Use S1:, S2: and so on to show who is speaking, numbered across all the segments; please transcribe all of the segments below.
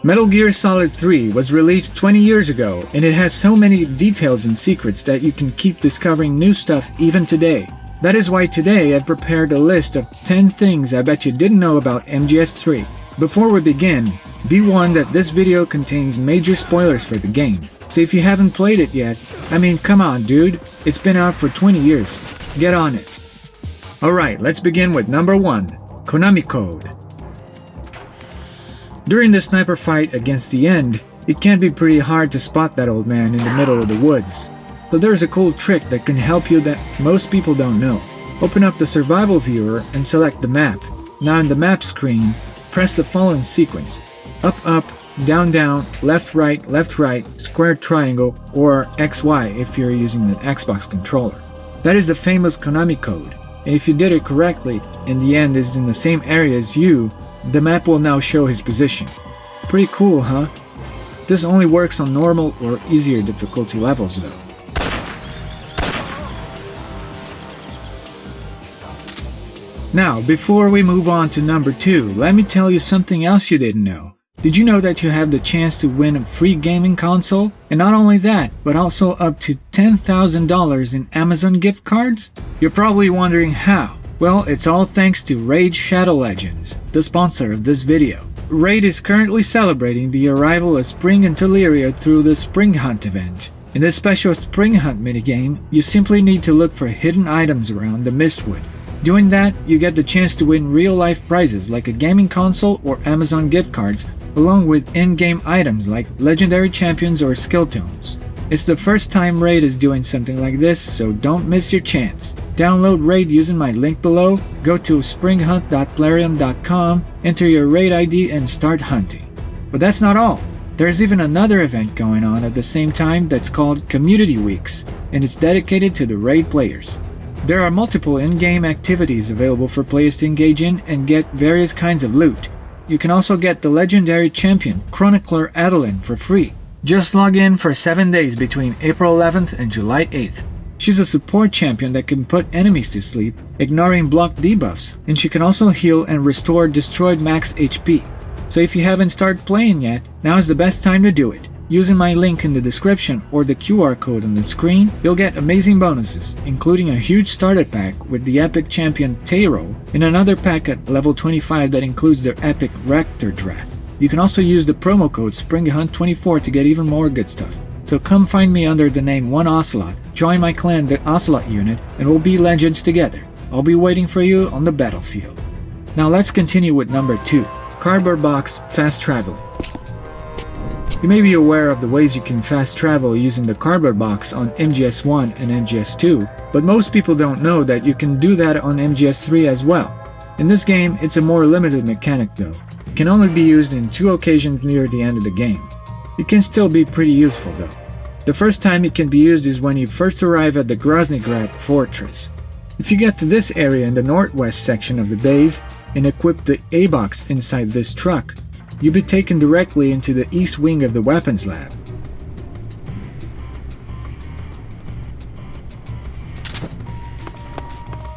S1: Metal Gear Solid 3 was released 20 years ago, and it has so many details and secrets that you can keep discovering new stuff even today. That is why today I've prepared a list of 10 things I bet you didn't know about MGS3. Before we begin, be warned that this video contains major spoilers for the game. So if you haven't played it yet, I mean, come on dude, it's been out for 20 years. Get on it. Alright, let's begin with number 1, Konami Code. During the sniper fight against the end, it can be pretty hard to spot that old man in the middle of the woods. So there's a cool trick that can help you that most people don't know. Open up the survival viewer and select the map. Now in the map screen, press the following sequence: up up, down down, left right, square triangle, or XY if you're using an Xbox controller. That is the famous Konami code, and if you did it correctly and the end is in the same area as you, the map will now show his position. Pretty cool, huh? This only works on normal or easier difficulty levels though. Now, before we move on to number 2, let me tell you something else you didn't know. Did you know that you have the chance to win a free gaming console? And not only that, but also up to $10,000 in Amazon gift cards? You're probably wondering how. Well, it's all thanks to Raid Shadow Legends, the sponsor of this video. Raid is currently celebrating the arrival of spring in Teleria through the Spring Hunt event. In this special Spring Hunt minigame, you simply need to look for hidden items around the Mistwood. Doing that, you get the chance to win real-life prizes like a gaming console or Amazon gift cards, along with in-game items like legendary champions or skill tones. It's the first time Raid is doing something like this, so don't miss your chance. Download Raid using my link below, go to springhunt.plarium.com, enter your Raid ID and start hunting. But that's not all. There's even another event going on at the same time that's called Community Weeks, and it's dedicated to the Raid players. There are multiple in-game activities available for players to engage in and get various kinds of loot. You can also get the legendary champion, Chronicler Adeline, for free. Just log in for 7 days between April 11th and July 8th. She's a support champion that can put enemies to sleep, ignoring block debuffs, and she can also heal and restore destroyed max HP. So if you haven't started playing yet, now is the best time to do it. Using my link in the description or the QR code on the screen, you'll get amazing bonuses, including a huge starter pack with the epic champion Taro, and another pack at level 25 that includes their epic Rector Draft. You can also use the promo code SPRINGHUNT24 to get even more good stuff. So come find me under the name One Ocelot, join my clan, the Ocelot unit, and we'll be legends together. I'll be waiting for you on the battlefield. Now let's continue with number 2, Cardboard Box Fast Traveling. You may be aware of the ways you can fast travel using the cardboard box on MGS1 and MGS2, but most people don't know that you can do that on MGS3 as well. In this game, it's a more limited mechanic though. It can only be used in 2 occasions near the end of the game. It can still be pretty useful though. The first time it can be used is when you first arrive at the Groznygrad fortress. If you get to this area in the northwest section of the base and equip the A-box inside this truck, you'll be taken directly into the east wing of the weapons lab.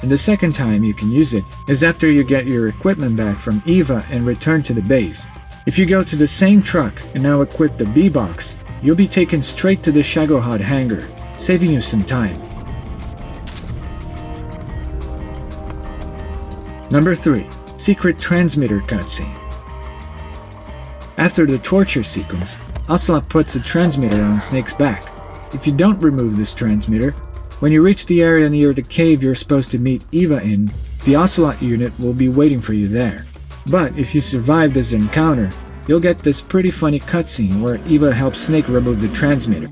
S1: And the second time you can use it is after you get your equipment back from Eva and return to the base. If you go to the same truck and now equip the B-box, you'll be taken straight to the Shagohod hangar, saving you some time. Number 3. Secret Transmitter Cutscene. After the torture sequence, Ocelot puts a transmitter on Snake's back. If you don't remove this transmitter, when you reach the area near the cave you're supposed to meet Eva in, the Ocelot unit will be waiting for you there. But if you survive this encounter, you'll get this pretty funny cutscene where Eva helps Snake remove the transmitter.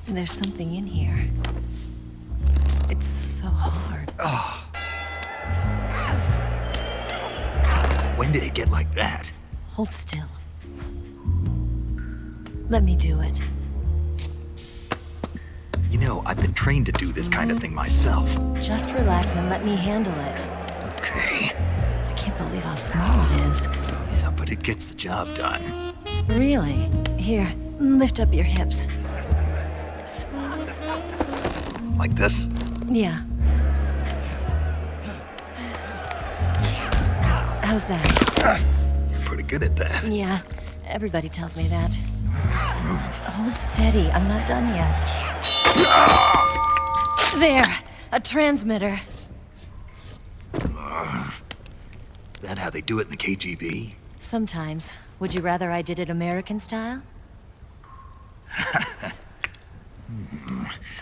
S2: There's something in here. It's so hard.
S3: Oh. When did it get like that?
S2: Hold still. Let me do it.
S3: You know, I've been trained to do this kind of thing myself.
S2: Just relax and let me handle it.
S3: Okay.
S2: I can't believe how small it is.
S3: Yeah, but it gets the job done.
S2: Really? Here, lift up your hips.
S3: Like this?
S2: Yeah. How's that?
S3: You're pretty good at that.
S2: Yeah, everybody tells me that. Hold steady, I'm not done yet. There! A transmitter.
S3: Is that how they do it in the KGB?
S2: Sometimes. Would you rather I did it American style?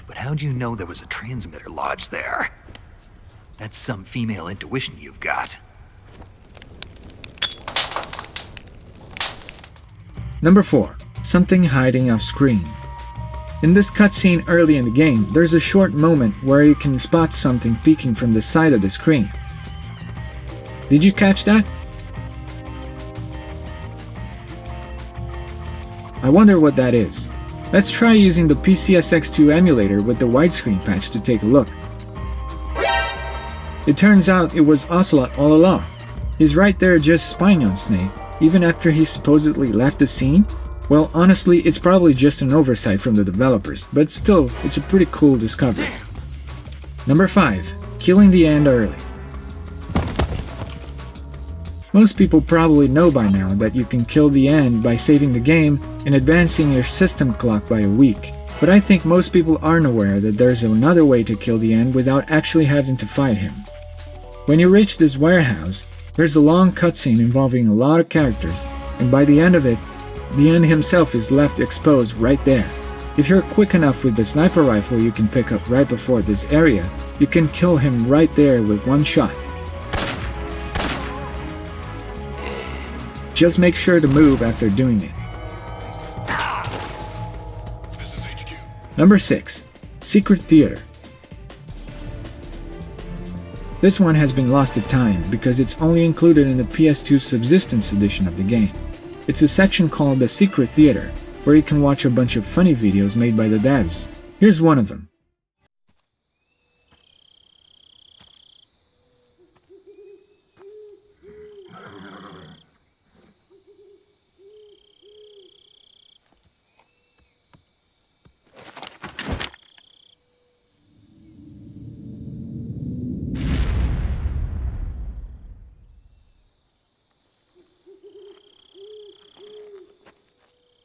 S3: But how'd you know there was a transmitter lodged there? That's some female intuition you've got.
S1: Number 4. Something hiding off screen. In this cutscene early in the game, there's a short moment where you can spot something peeking from the side of the screen. Did you catch that? I wonder what that is. Let's try using the PCSX2 emulator with the widescreen patch to take a look. It turns out it was Ocelot all along. He's right there just spying on Snake, even after he supposedly left the scene. Well, honestly, it's probably just an oversight from the developers, but still, it's a pretty cool discovery. Number 5. Killing the end early. Most people probably know by now that you can kill the end by saving the game and advancing your system clock by a week, but I think most people aren't aware that there's another way to kill the end without actually having to fight him. When you reach this warehouse, there's a long cutscene involving a lot of characters, and by the end of it, the end himself is left exposed right there. If you're quick enough with the sniper rifle you can pick up right before this area, you can kill him right there with one shot. Just make sure to move after doing it. Number 6. Secret Theater. This one has been lost to time because it's only included in the PS2 Subsistence edition of the game. It's a section called the Secret Theater, where you can watch a bunch of funny videos made by the devs. Here's one of them.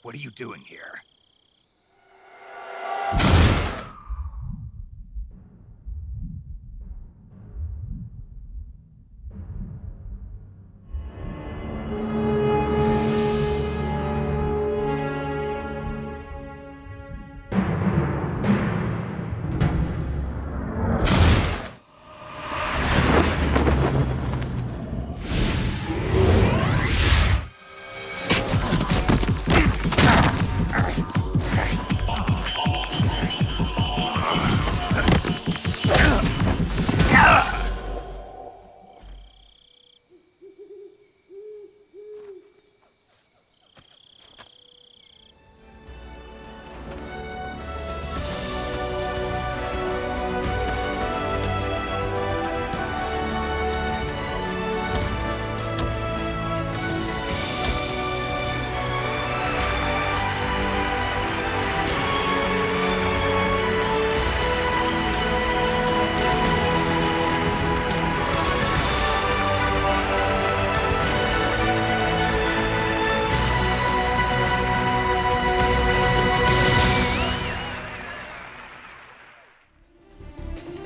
S3: What are you doing here?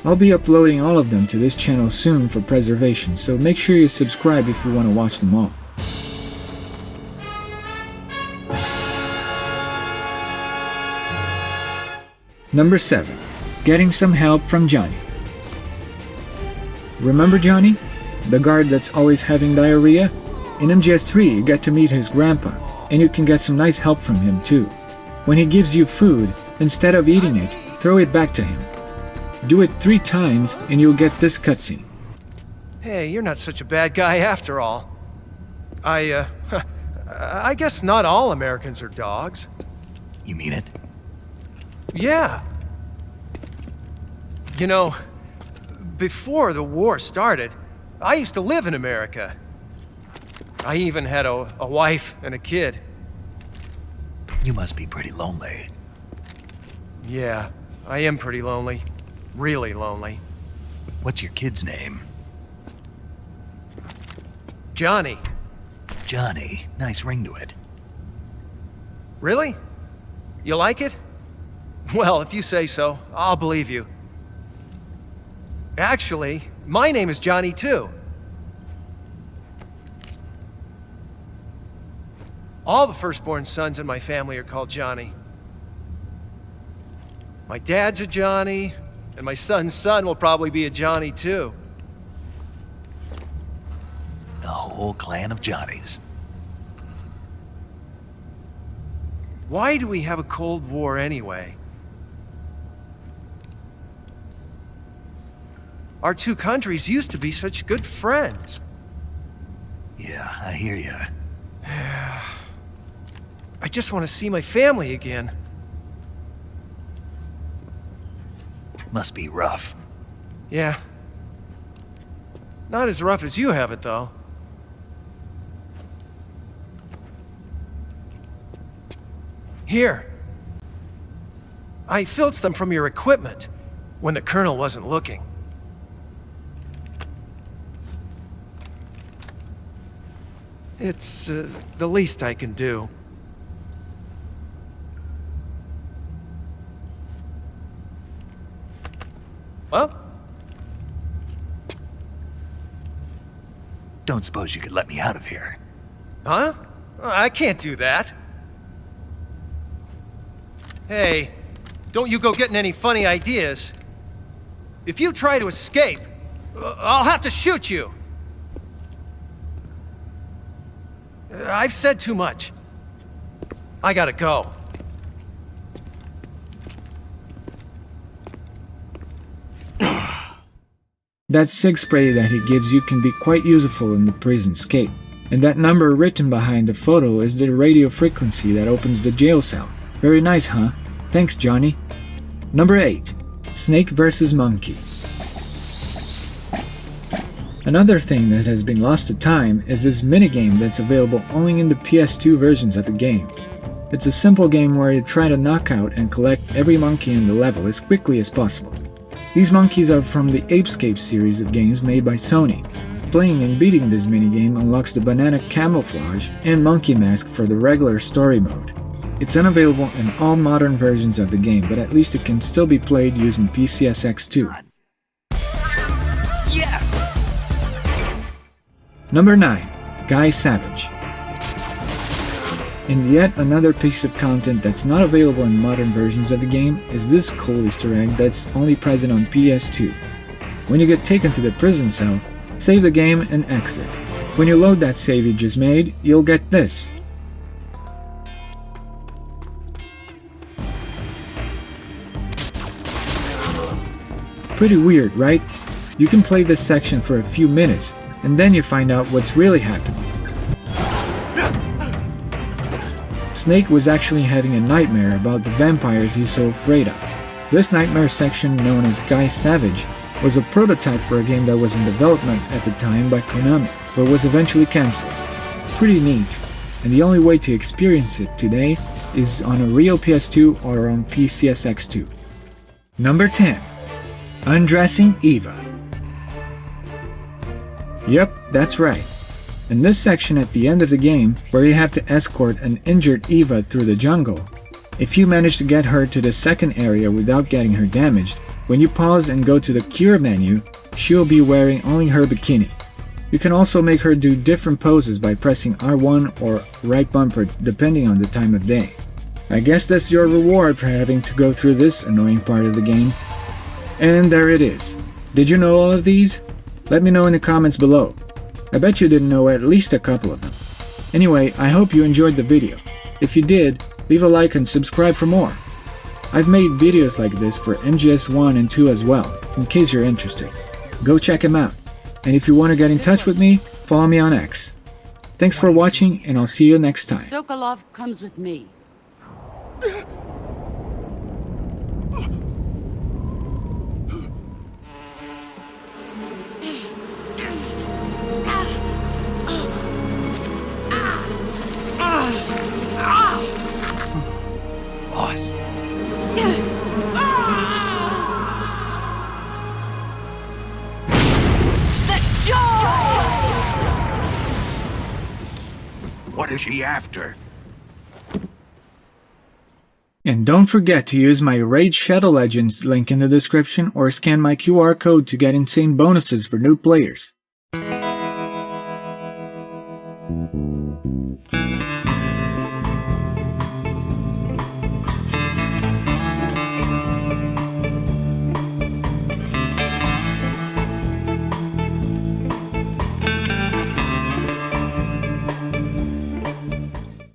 S1: I'll be uploading all of them to this channel soon for preservation, so make sure you subscribe if you want to watch them all. Number 7. Getting some help from Johnny. Remember Johnny? The guard that's always having diarrhea? In MGS3 you get to meet his grandpa, and you can get some nice help from him too. When he gives you food, instead of eating it, throw it back to him. Do it 3 times and you'll get this cutscene.
S4: Hey, you're not such a bad guy after all. I guess not all Americans are dogs.
S3: You mean it?
S4: Yeah. You know, before the war started, I used to live in America. I even had a wife and a kid.
S3: You must be pretty lonely.
S4: Yeah, I am pretty lonely. Really lonely.
S3: What's your kid's name?
S4: Johnny.
S3: Johnny, nice ring to it.
S4: Really? You like it? Well, if you say so, I'll believe you. Actually, my name is Johnny too. All the firstborn sons in my family are called Johnny. My dad's a Johnny, and my son's son will probably be a Johnny too.
S3: The whole clan of Johnnies.
S4: Why do we have a Cold War anyway? Our two countries used to be such good friends.
S3: Yeah, I hear ya.
S4: I just want to see my family again.
S3: Must be rough.
S4: Yeah. Not as rough as you have it, though. Here. I filched them from your equipment when the Colonel wasn't looking. It's the least I can do. Well?
S3: Don't suppose you could let me out of here?
S4: Huh? I can't do that. Hey, don't you go getting any funny ideas. If you try to escape, I'll have to shoot you. I've said too much. I gotta go.
S1: That sig spray that he gives you can be quite useful in the prison escape, and that number written behind the photo is the radio frequency that opens the jail cell. Very nice, huh? Thanks, Johnny. Number 8. Snake vs. Monkey. Another thing that has been lost to time is this minigame that's available only in the PS2 versions of the game. It's a simple game where you try to knock out and collect every monkey in the level as quickly as possible. These monkeys are from the Apescape series of games made by Sony. Playing and beating this minigame unlocks the banana camouflage and monkey mask for the regular story mode. It's unavailable in all modern versions of the game, but at least it can still be played using PCSX2.
S3: Yes!
S1: Number 9. Guy Savage. And yet another piece of content that's not available in modern versions of the game is this cool Easter egg that's only present on PS2. When you get taken to the prison cell, save the game and exit. When you load that save you just made, you'll get this. Pretty weird, right? You can play this section for a few minutes, and then you find out what's really happening. Snake was actually having a nightmare about the vampires he's so afraid of. This nightmare section, known as Guy Savage, was a prototype for a game that was in development at the time by Konami, but was eventually cancelled. Pretty neat, and the only way to experience it today is on a real PS2 or on PCSX2. Number 10. Undressing Eva. Yep, that's right. In this section at the end of the game, where you have to escort an injured Eva through the jungle, if you manage to get her to the second area without getting her damaged, when you pause and go to the cure menu, she'll be wearing only her bikini. You can also make her do different poses by pressing R1 or right bumper depending on the time of day. I guess that's your reward for having to go through this annoying part of the game. And there it is. Did you know all of these? Let me know in the comments below. I bet you didn't know at least a couple of them. Anyway, I hope you enjoyed the video. If you did, leave a like and subscribe for more. I've made videos like this for MGS1 and 2 as well, in case you're interested. Go check them out. And if you want to get in touch with me, follow me on X. Thanks for watching, and I'll see you next time.
S5: Sokolov comes with me.
S3: Boss.
S5: The joy! What is she after?
S1: And don't forget to use my Raid Shadow Legends link in the description or scan my QR code to get insane bonuses for new players.